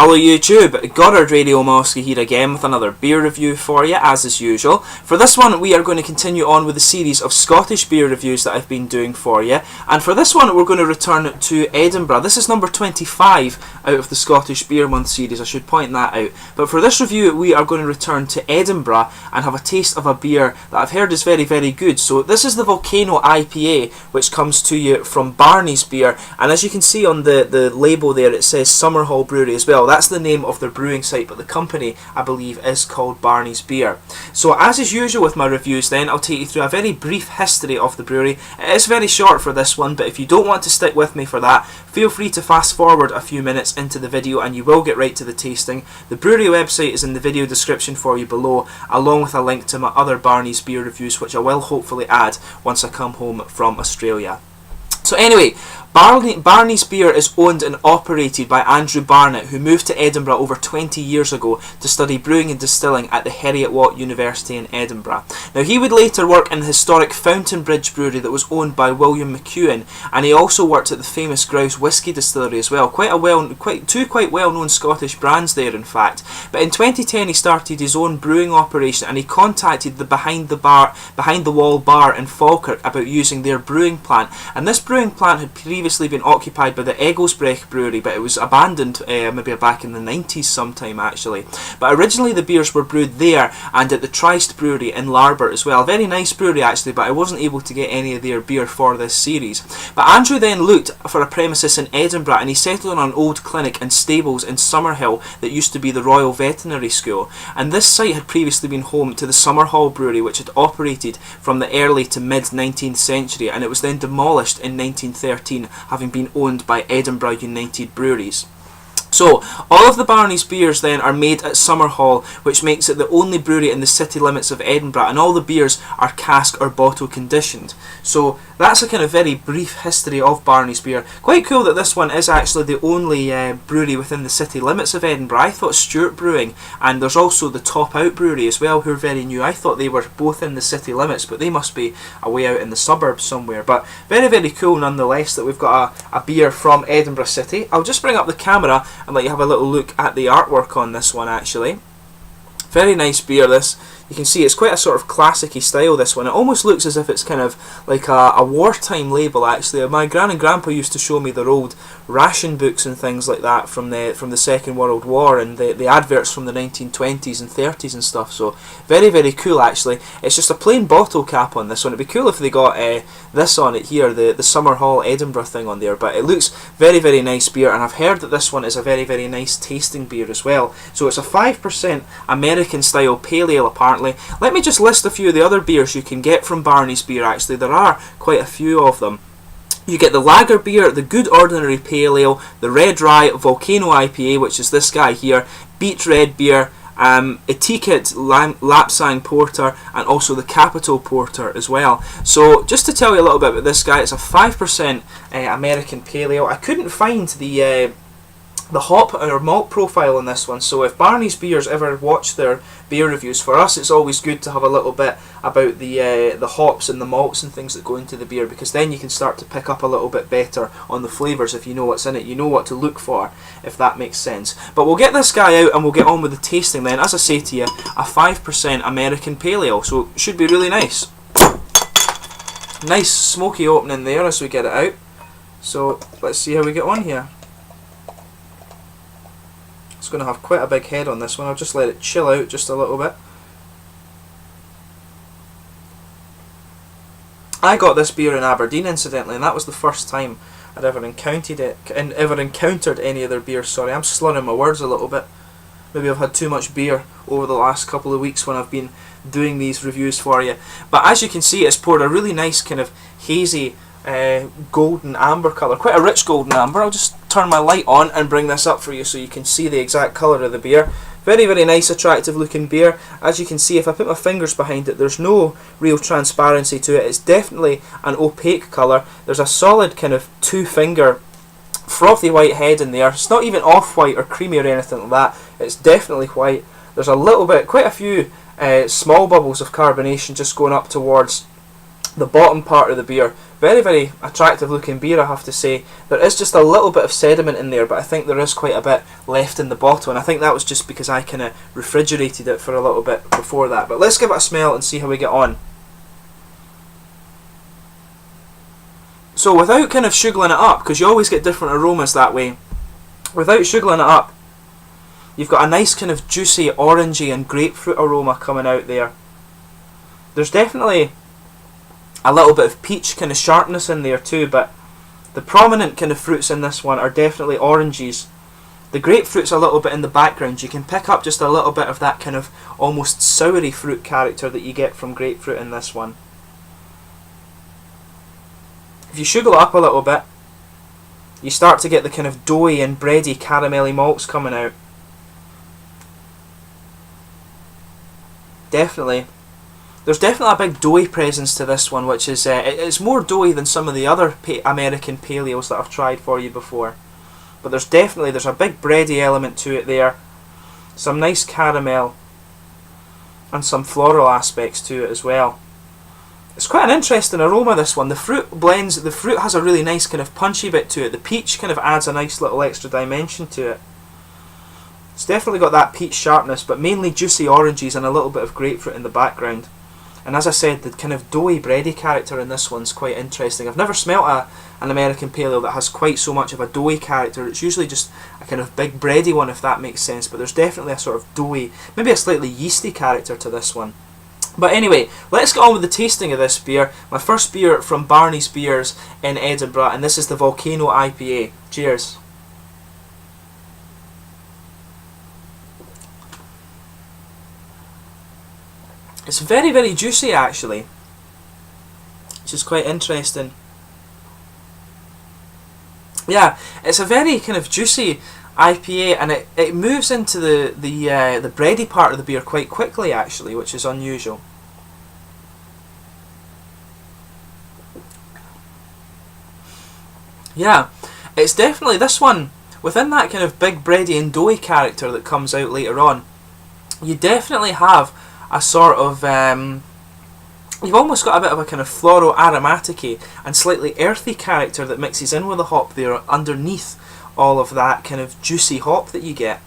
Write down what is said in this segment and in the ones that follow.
Hello YouTube, Goddard Radio Mosky here again with another beer review for you, as is usual. For this one we are going to continue on with the series of Scottish beer reviews that I've been doing for you, and for this one we're going to return to Edinburgh. This is number 25 out of the Scottish Beer Month series, I should point that out. But for this review we are going to return to Edinburgh and have a taste of a beer that I've heard is very, very good. So this is the Volcano IPA, which comes to you from Barney's Beer, and as you can see on the label there it says Summerhall Brewery as well. That's the name of their brewing site, but the company, I believe, is called Barney's Beer. So as is usual with my reviews then, I'll take you through a very brief history of the brewery. It is very short for this one, but if you don't want to stick with me for that, feel free to fast forward a few minutes into the video and you will get right to the tasting. The brewery website is in the video description for you below, along with a link to my other Barney's Beer reviews, which I will hopefully add once I come home from Australia. So anyway, Barney's Beer is owned and operated by Andrew Barnett, who moved to Edinburgh over 20 years ago to study brewing and distilling at the Heriot-Watt University in Edinburgh. Now he would later work in the historic Fountain Bridge brewery that was owned by William mek-ju, and he also worked at the famous Grouse whisky distillery as well. Two quite well-known Scottish brands there, in fact. But in 2010 he started his own brewing operation, and he contacted the Behind the Wall bar in Falkirk about using their brewing plant. And this brewing plant had previously been occupied by the Egglesbrecht brewery, but it was abandoned maybe back in the 90s sometime actually. But originally the beers were brewed there and at the Trist brewery in Larbert as well. Very nice brewery actually, but I wasn't able to get any of their beer for this series. But Andrew then looked for a premises in Edinburgh, and he settled on an old clinic and stables in Summerhill that used to be the Royal Veterinary School. And this site had previously been home to the Summerhall Brewery, which had operated from the early to mid 19th century, and it was then demolished in 1913, having been owned by Edinburgh United Breweries. So, all of the Barney's beers then are made at Summerhall, which makes it the only brewery in the city limits of Edinburgh, and all the beers are cask or bottle conditioned. So, that's a kind of very brief history of Barney's Beer. Quite cool that this one is actually the only brewery within the city limits of Edinburgh. I thought Stewart Brewing, and there's also the Top Out Brewery as well, who are very new. I thought they were both in the city limits, but they must be away out in the suburbs somewhere. But very, very cool nonetheless that we've got a beer from Edinburgh City. I'll just bring up the camera and let you have a little look at the artwork on this one actually. Very nice beer this. You can see it's quite a sort of classic-y style, this one. It almost looks as if it's kind of like a wartime label actually. My gran and grandpa used to show me their old ration books and things like that from the Second World War, and the adverts from the 1920s and 30s and stuff. So very, very cool actually. It's just a plain bottle cap on this one. It'd be cool if they got this on it here, the Summerhall Edinburgh thing on there, but it looks very, very nice beer, and I've heard that this one is a very, very nice tasting beer as well. So it's a 5% American style pale ale apparently. Let me just list a few of the other beers you can get from Barney's Beer actually. There are quite a few of them. You get the lager beer, the good ordinary pale ale, the red rye Volcano IPA, which is this guy here, beet red beer, Etiquette Lapsang Porter, and also the Capital Porter as well. So just to tell you a little bit about this guy, it's a 5% American pale ale. I couldn't find the hop or malt profile on this one, so if Barney's Beers ever watch their beer reviews, for us it's always good to have a little bit about the hops and the malts and things that go into the beer, because then you can start to pick up a little bit better on the flavours. If you know what's in it, you know what to look for, if that makes sense. But we'll get this guy out and we'll get on with the tasting then. As I say to you, a 5% American pale ale, so it should be really nice. Nice smoky opening there as we get it out. So let's see how we get on here. It's going to have quite a big head on this one. I'll just let it chill out just a little bit. I got this beer in Aberdeen incidentally, and that was the first time I'd ever encountered any of their beers. Sorry, I'm slurring my words a little bit. Maybe I've had too much beer over the last couple of weeks when I've been doing these reviews for you. But as you can see, it's poured a really nice kind of hazy golden amber colour, quite a rich golden amber. I'll just turn my light on and bring this up for you so you can see the exact colour of the beer. Very, very nice, attractive looking beer. As you can see, if I put my fingers behind it, there's no real transparency to it. It's definitely an opaque colour. There's a solid kind of 2-finger frothy white head in there. It's not even off-white or creamy or anything like that. It's definitely white. There's a little bit, quite a few small bubbles of carbonation just going up towards the bottom part of the beer. Very, very attractive looking beer, I have to say. There is just a little bit of sediment in there, but I think there is quite a bit left in the bottle, and I think that was just because I kind of refrigerated it for a little bit before that. But let's give it a smell and see how we get on. So without kind of sugaring it up, because you always get different aromas that way, without sugaring it up, you've got a nice kind of juicy orangey and grapefruit aroma coming out there. There's definitely a little bit of peach kind of sharpness in there too, but the prominent kind of fruits in this one are definitely oranges. The grapefruit's a little bit in the background. You can pick up just a little bit of that kind of almost soury fruit character that you get from grapefruit in this one. If you sugar it up a little bit, you start to get the kind of doughy and bready caramelly malts coming out. Definitely. There's definitely a big doughy presence to this one, which is it's more doughy than some of the other American pale ales that I've tried for you before. But there's a big bready element to it there, some nice caramel, and some floral aspects to it as well. It's quite an interesting aroma, this one. The fruit has a really nice kind of punchy bit to it. The peach kind of adds a nice little extra dimension to it. It's definitely got that peach sharpness, but mainly juicy oranges and a little bit of grapefruit in the background. And as I said, the kind of doughy, bready character in this one's quite interesting. I've never smelt an American pale ale that has quite so much of a doughy character. It's usually just a kind of big, bready one, if that makes sense. But there's definitely a sort of doughy, maybe a slightly yeasty character to this one. But anyway, let's get on with the tasting of this beer. My first beer from Barney's Beers in Edinburgh, and this is the Volcano IPA. Cheers. It's very, very juicy actually, which is quite interesting. Yeah, it's a very kind of juicy IPA, and it moves into the bready part of the beer quite quickly actually, which is unusual. Yeah, it's definitely this one, within that kind of big bready and doughy character that comes out later on, you definitely have a sort of you've almost got a bit of a kind of floral aromatic-y and slightly earthy character that mixes in with the hop there underneath all of that kind of juicy hop that you get.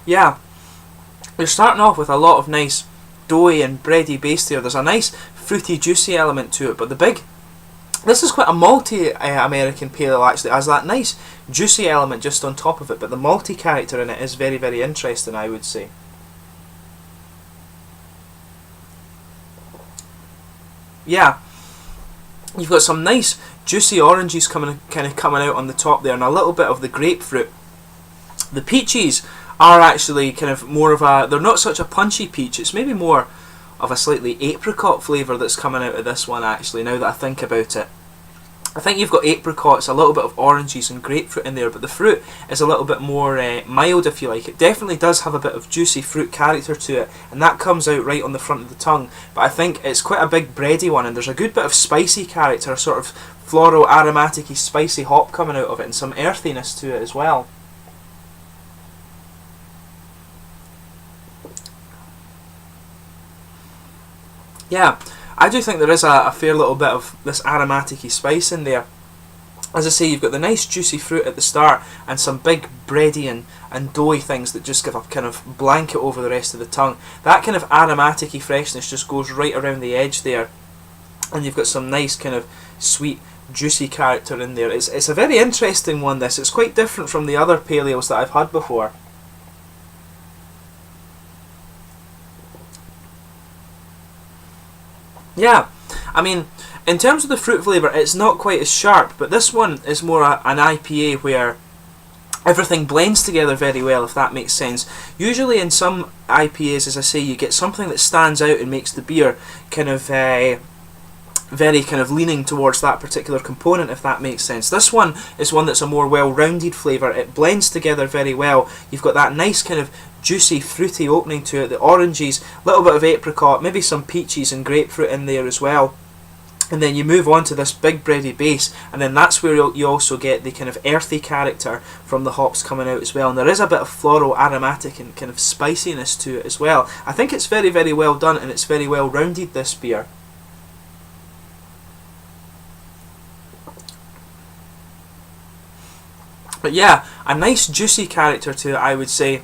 Yeah, you're starting off with a lot of nice doughy and bready base there. There's a nice fruity juicy element to it, but this is quite a malty American pale ale actually. It has that nice juicy element just on top of it, but the malty character in it is very, very interesting, I would say. Yeah, you've got some nice juicy oranges coming out on the top there, and a little bit of the grapefruit. The peaches are actually kind of more of a, they're not such a punchy peach, it's maybe more of a slightly apricot flavour that's coming out of this one actually, now that I think about it. I think you've got apricots, a little bit of oranges and grapefruit in there, but the fruit is a little bit more mild, if you like. It definitely does have a bit of juicy fruit character to it, and that comes out right on the front of the tongue, but I think it's quite a big bready one, and there's a good bit of spicy character, a sort of floral aromatic-y spicy hop coming out of it, and some earthiness to it as well. Yeah, I do think there is a fair little bit of this aromatic-y spice in there. As I say, you've got the nice juicy fruit at the start and some big bready and doughy things that just give a kind of blanket over the rest of the tongue. That kind of aromatic-y freshness just goes right around the edge there. And you've got some nice kind of sweet, juicy character in there. It's a very interesting one, this. It's quite different from the other pale ales that I've had before. Yeah, I mean, in terms of the fruit flavour, it's not quite as sharp, but this one is more an IPA where everything blends together very well, if that makes sense. Usually in some IPAs, as I say, you get something that stands out and makes the beer kind of very kind of leaning towards that particular component, if that makes sense. This one is one that's a more well-rounded flavour. It blends together very well. You've got that nice kind of juicy, fruity opening to it, the oranges, a little bit of apricot, maybe some peaches and grapefruit in there as well. and then you move on to this big bready base, and then that's where you also get the kind of earthy character from the hops coming out as well. And there is a bit of floral, aromatic and kind of spiciness to it as well. I think it's very, very well done, and it's very well rounded, this beer. But yeah, a nice juicy character to it, I would say.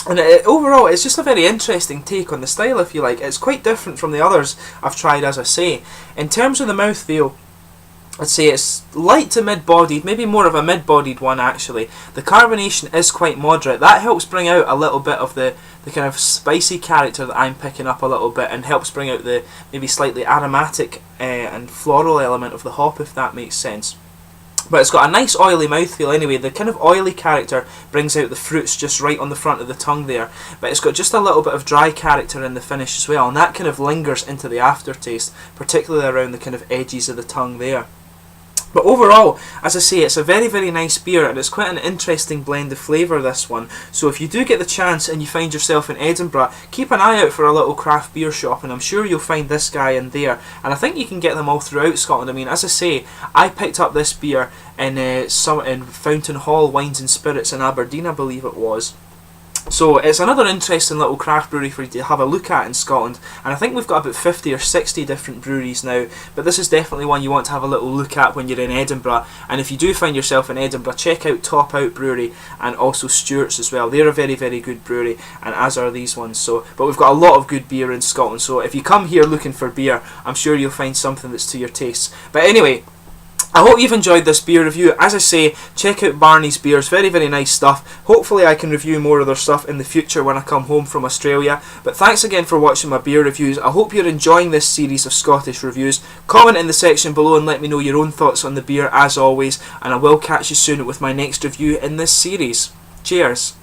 And overall, it's just a very interesting take on the style, if you like. It's quite different from the others I've tried, as I say. In terms of the mouthfeel, I'd say it's light to mid-bodied, maybe more of a mid-bodied one actually. The carbonation is quite moderate. That helps bring out a little bit of the kind of spicy character that I'm picking up a little bit, and helps bring out the maybe slightly aromatic and floral element of the hop, if that makes sense. But it's got a nice oily mouthfeel anyway. The kind of oily character brings out the fruits just right on the front of the tongue there. But it's got just a little bit of dry character in the finish as well, and that kind of lingers into the aftertaste, particularly around the kind of edges of the tongue there. But overall, as I say, it's a very, very nice beer, and it's quite an interesting blend of flavour, this one. So if you do get the chance and you find yourself in Edinburgh, keep an eye out for a little craft beer shop, and I'm sure you'll find this guy in there. And I think you can get them all throughout Scotland. I mean, as I say, I picked up this beer in Fountain Hall Wines and Spirits in Aberdeen, I believe it was. So it's another interesting little craft brewery for you to have a look at in Scotland, and I think we've got about 50 or 60 different breweries now, but this is definitely one you want to have a little look at when you're in Edinburgh. And if you do find yourself in Edinburgh, check out Top Out Brewery and also Stewart's as well. They're a very, very good brewery, and as are these ones. So, but we've got a lot of good beer in Scotland, so if you come here looking for beer, I'm sure you'll find something that's to your tastes. But anyway, I hope you've enjoyed this beer review. As I say, check out Barney's beers, very, very nice stuff. Hopefully I can review more of their stuff in the future when I come home from Australia. But thanks again for watching my beer reviews. I hope you're enjoying this series of Scottish reviews. Comment in the section below and let me know your own thoughts on the beer as always, and I will catch you soon with my next review in this series. Cheers!